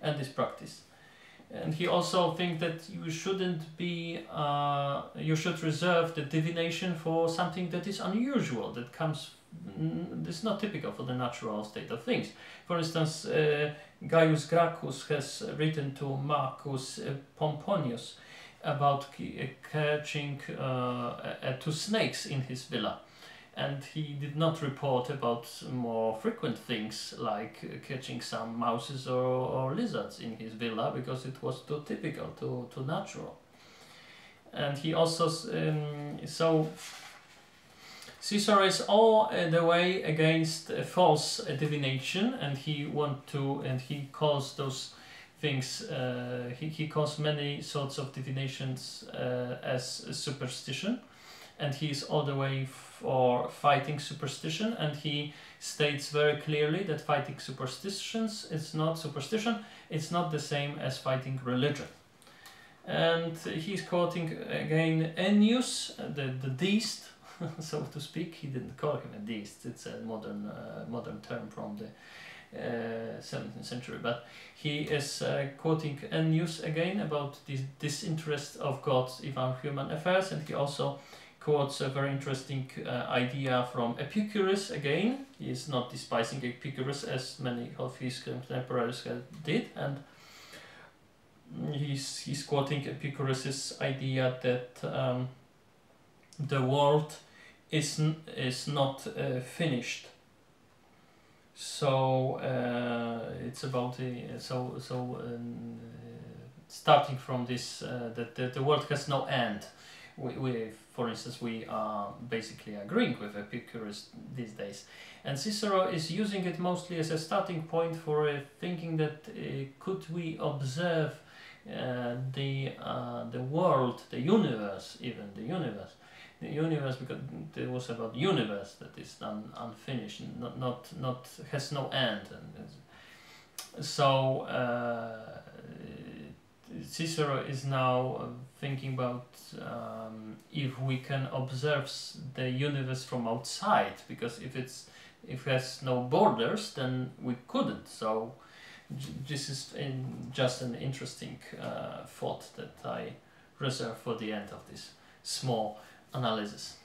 and this practice. And he also thinks that you shouldn't be, you should reserve the divination for something that is unusual, that comes, is not typical for the natural state of things. For instance, Gaius Gracchus has written to Marcus Pomponius about catching 2 snakes in his villa. And he did not report about more frequent things like catching some mouses or lizards in his villa, because it was too typical, too natural. And he also, so Cicero is all the way against false divination, and he calls those things, he calls many sorts of divinations as superstition. And he is all the way for fighting superstition, and he states very clearly that fighting superstitions is not superstition, it's not the same as fighting religion. And he's quoting again Ennius, the deist, so to speak. He didn't call him a deist, it's a modern term from the 17th century, but he is quoting Ennius again about this disinterest of God in our human affairs, and he also quotes a very interesting idea from Epicurus again. He is not despising Epicurus as many of his contemporaries did, and he's quoting Epicurus's idea that the world is not finished. So it's about starting from this that the world has no end. For instance, we are basically agreeing with Epicurus these days, and Cicero is using it mostly as a starting point for thinking that could we observe the world, the universe, even the universe, because it was about the universe that is unfinished, not has no end, and so Cicero is now thinking about if we can observe the universe from outside, because if it has no borders, then we couldn't. So this is just an interesting thought that I reserve for the end of this small analysis.